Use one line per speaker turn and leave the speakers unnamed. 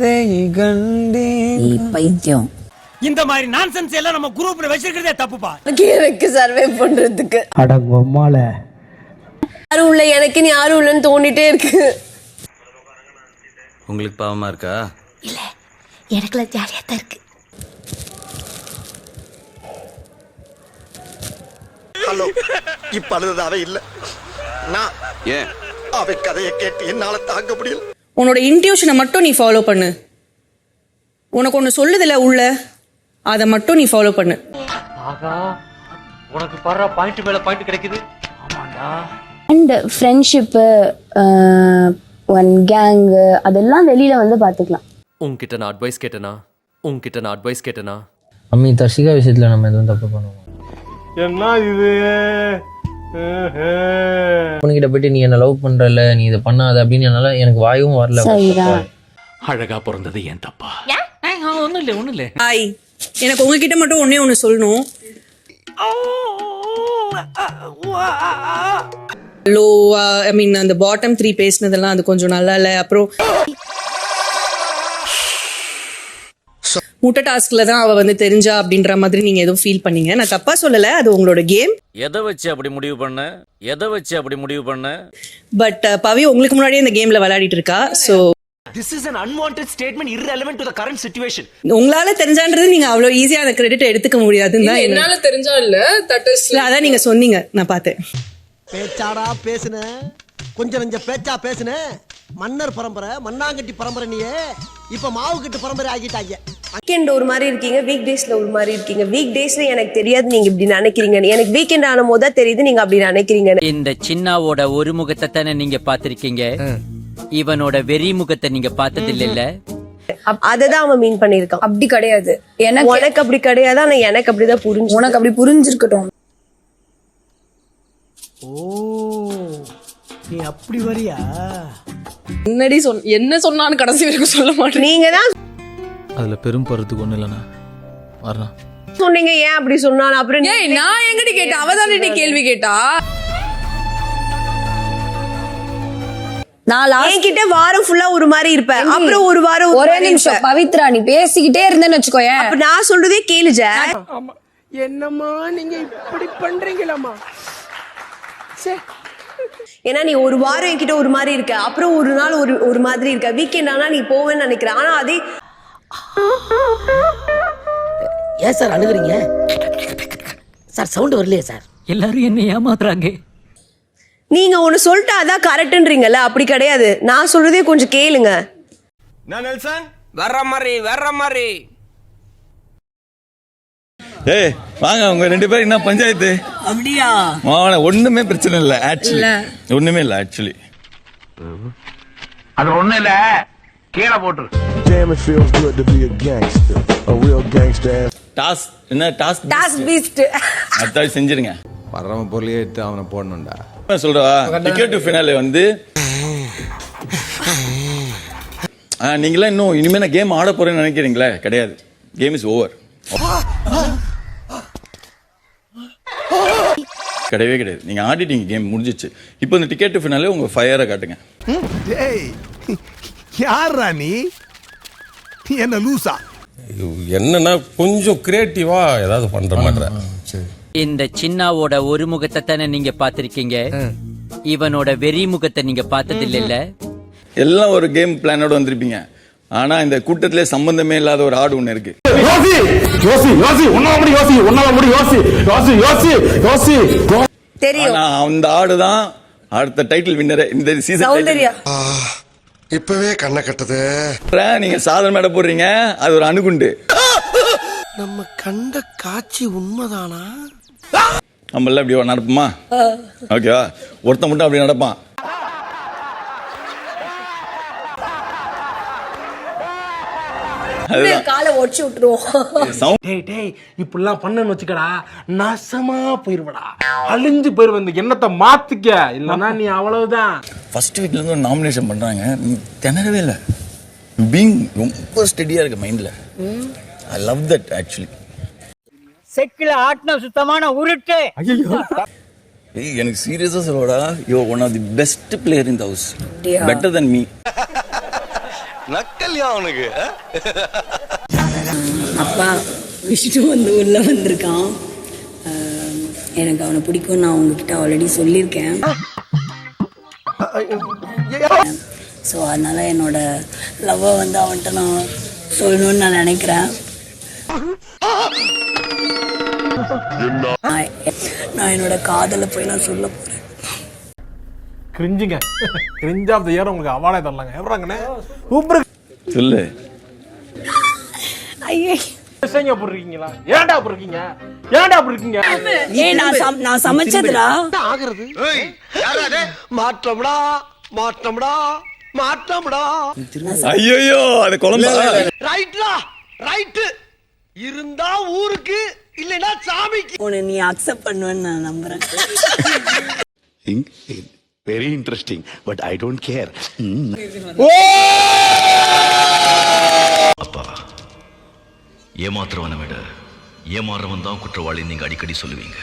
கதை கண்டே
பைத்தியம்.
இந்த மாதிரி நான்சென்ஸ் எல்லாம் நம்ம குரூப்ல வச்சிருக்கிறதே தப்புப்பா.
எனக்கு சர்வே பண்றதுக்கு
அடங்கொம்மால
யாரும் உள்ள எனக்கு நீ யாரும் உள்ளன்னு தோண்டிட்டே இருக்கு.
உங்களுக்கு பாவமா இருக்கா?
இல்ல எனக்குலாம் ஜாலியா தான் இருக்கு.
ஹலோ, இப்ப அழுததாவே இல்ல. நான்
ஏன்
அவ கதையை கேட்டு என்னால தாங்க முடியல.
உன்னோட இன்ட்யூஷனை மட்டும் நீ ஃபாலோ பண்ணு. உனக்கு ஒன்று சொல்லுதில்ல உள்ள, அதை மட்டும் நீ ஃபாலோ பண்ணு.
உனக்கு பர பாயிண்ட் மேல பாயிண்ட் கிடைக்குது. ஆமாடா.
அண்ட் ஃப்ரெண்ட்ஷிப்பு, ஒன் கேங்கு, அதெல்லாம் வெளியில வந்து பார்த்துக்கலாம்.
உங்ககிட்ட நான் அட்வைஸ் கேட்டனா
அம்மி தர்ஷிகா விஷயத்துல நம்ம எதுவும் தப்பு பண்ணுவோம்?
என்ன இது?
உனக்கிட்ட போயிட்டு நீ என்ன லவ் பண்றல, நீ இதை பண்ணாத அப்படின்னு என்னால எனக்கு வாயும் வரல.
சரிதான்.
அழகா பிறந்தது ஏன் தப்பா? ஒன்றும் இல்லை.
ஹாய், எனக்கு உங்ககிட்ட மட்டும் ஒன்னே ஒன்று சொல்லணும். லோ ஐ மீன் அந்த பாட்டம் 3 பேசினதெல்லாம் அது கொஞ்சம் நல்லா இல்லை. அப்புறம் முட்டை டாஸ்க்ல தான் அவ வந்து தெரிஞ்சா அப்படின்ற மாதிரி நீங்க எதுவும் ஃபீல் பண்ணீங்க. நான் தப்பா சொல்லல, அது உங்களோட கேம்.
எதை வச்சு அப்படி முடிவு பண்ண?
பட் பவி உங்களுக்கு முன்னாடியே இந்த கேம்ல விளையாடிட்டு இருக்கா. So
This is an unwanted statement irrelevant to the current situation.
உங்களால தெரிஞ்சான்றது நீங்க அவ்வளவு ஈஸியா அந்த கிரெடிட் எடுத்துக்க முடியாதுன்னு தான்
என்னால தெரிஞ்சா இல்ல, தட் இஸ்
அதான் நீங்க சொன்னீங்க, நான் பார்த்தேன்.
பேச்சாடா பேசுன, கொஞ்சம் நெஞ்ச பேச்சா பேசுன. மன்னர் பரம்பரை, மண்ணாங்கட்டி பரம்பரை, நீயே இப்ப மாவு கட்டு பரம்பரை ஆகிட்டாங்க.
வீக்கெண்ட் ஒரு மாதிரி இருக்கீங்க, வீக் டேஸ்ல ஒரு மாதிரி இருக்கீங்க. வீக் டேஸ்ல எனக்கு தெரியாது நீங்க இப்படி நினைக்கிறீங்க, எனக்கு வீக்கெண்ட் ஆன போது தான் தெரியுது நீங்க அப்படி நினைக்கிறீங்க.
இந்த சின்னாவோட ஒரு முகத்தை தானே நீங்க பாத்திருக்கீங்க, இவனோட வெறி முகத்தை நீங்க பார்த்தது இல்ல.
அததான் அவன் மீன் பண்ணிருக்கான்.
அப்படி கிடையாது,
உனக்கு அப்படி கிடையாது, ஆனா எனக்கு அப்படிதான் புரிஞ்சு.
உனக்கு அப்படி புரிஞ்சிருக்கட்டும்.
ஓ, நீ அப்படி வரியா?
என்னடி என்ன சொன்னான்னு கடைசி வரைக்கும் சொல்ல மாட்டேன். நீங்க தான்
அதுல பெரும் பருத்துக்கு ஒண்ணு இல்லைண்ணா வரலாம்
சொன்னீங்க, ஏன் அப்படி சொன்னான்? அப்புறம்
நான் எங்கடி கேட்டேன், அவதானே கேள்வி கேட்டா.
நான்
என்கிட்ட வாரம் ஃபுல்லா ஒரு மாதிரி இருப்பேன், அப்புறம் ஒரு வாரம்
ஒரே நிமிஷம் பவித்ரா, நீ பேசிக்கிட்டே இருந்தேன்னு வச்சுக்கோயேன்.
அப்ப நான் சொல்றதே கேளு ஜாக்.
என்னம்மா நீங்க இப்படி பண்றீங்களாமா?
ஏன்னா நீ ஒரு வாரம் என்கிட்ட ஒரு மாதிரி இருக்க, அப்புறம் ஒரு நாள் ஒரு மாதிரி இருக்க. வீக்கெண்ட் ஆனா நீ போவேன்னு நினைக்கிறேன், ஆனா அதே.
ஏன் சார் அழுகுறீங்க சார்? சவுண்ட் வரலையே சார்? எல்லாரும் என்ன ஏமாத்துறாங்க.
நீங்க ஒண்ணு சொல்லிட்டு அதான் கரெக்ட்ன்றீங்கல்ல, அப்படி கிடையாது. நான் சொல்றதே கொஞ்சம் கேளுங்க.
நான் நெல்சன்
வர்ற மாதிரி
ஏய் வாங்க, உங்க 2 பேரும் என்ன பஞ்சாயத்து?
அப்படியா?
ஒண்ணுமே பிரச்சனை இல்ல ஆக்சுவலி, ஒண்ணுமே இல்ல ஆக்சுவலி.
அது ஒண்ணு இல்ல, கீழே போட்டு.
Damn, it feels good to be a gangster, a real gangster.
Task என்ன? டாஸ்க்
பீஸ்ட்
அதான் செஞ்சிருங்க.
வர்றவன் பொருளையே எடுத்து அவனை போடணும்டா.
சொல்றா டிக்கெட் டு ஃபினாலே வந்து நீங்களா இன்னும் இனிமே நான் கேம் ஆட போறேன்னு நினைக்கிறீங்களா? கிடையாது, கேம் இஸ் ஓவர். கிடையவே கிடையாது, நீங்க ஆடிட்டீங்க, கேம் முடிஞ்சிச்சு. இப்போ இந்த டிக்கெட் டு ஃபினாலே உங்க ஃபயரை காட்டுங்க.
யாரா நீ? என்ன லூசா?
என்னன்னா கொஞ்சம் கிரியேட்டிவா ஏதாவது பண்ற மாட்டேன்.
இந்த சின்னாவோட ஒரு முகத்தை தானே நீங்க பாத்திருக்கீங்க, இவனோட வெறி முகத்தை நீங்க பார்த்தது இல்ல.
எல்லாம் ஒரு கேம் பிளானோட வந்திருப்பீங்க, ஆனா இந்த கூட்டத்திலே சம்பந்தமே இல்லாத ஒரு ஆடு ஒண்ணு இருக்கு.
தெரியும்,
அந்த ஆடு தான் அடுத்த டைட்டில் வின்னரே இந்த சீசன்.
இப்பவே கண்ணை கட்டுது.
நீங்க சாதனை மேட போடுறீங்க, அது ஒரு அணுகுண்டு.
நம்ம கண்ட காட்சி உண்மைதானா?
நம்மள அப்படி நடப்போமா? ஓகேவா? ஒருத்த மட்டும் அப்படி நடப்பான்.
காலை ஒடிச்சு விட்டுருவோம்.
டேய் இப்படிலாம் பண்ணன்னு வச்சுக்கடா, நாசமா போயிருவடா, அழிஞ்சு போயிருவ. இந்த எண்ணத்தை மாத்திக்க, இல்லன்னா நீ அவ்வளவுதான்.
ஃபர்ஸ்ட் வீக்ல இருந்து ஒரு நாமினேஷன் பண்றாங்க, நீ திணறவே இல்லை. பீங் ரொம்ப ஸ்டெடியா இருக்கு மைண்ட்ல. I love that actually.
செக்கில ஆட்ன சுத்தமான உருட்டு.
ஏய் எனக்கு சீரியஸா சொல்லடா, you are one of the best player in the house, better than me.
நக்கல்யா அவனுக்கு.
அப்பா விஷ்ணு வந்து உள்ள வந்திருக்கான். எனக்கு அவனை பிடிக்கும், நான் உங்ககிட்ட ஆல்ரெடி சொல்லியிருக்கேன். ஸோ அதனால என்னோட லவ்வை வந்து அவன்கிட்ட நான் சொல்லணும்னு நான் நினைக்கிறேன். நான் என்னோட காதலை போய் நான் சொல்ல போறேன்.
கிரிஞ்சுங்க கிரிஞ்ச் ஆஃப் தி இயர் உங்களுக்கு அவார்டே தரலாங்க. எவராங்கண்ணே சூப்பர்
சொல்லு.
ஐயே
போடுறீங்களா? ஏன்டா போடுறீங்க? ஏன்டா போடுறீங்க?
நான் சமைச்சதுடா.
ஆகிறது மாற்றம்டா மாற்றம்டா மாற்றம்டா.
ஐயோ அது குழம்பா.
ரைட்லா ரைட் இருந்தா ஊருக்கு இல்லைன்னா சாமிக்கு.
உன்னை நீ அக்செப்ட் பண்ணுவேன்னு நான் நம்புறேன்.
Very interesting but I don't care. அப்பா, ஏமாத்துறவனை விட ஏமாறவன் தான் குற்றவாளி நீங்க அடிக்கடி சொல்லுவீங்க.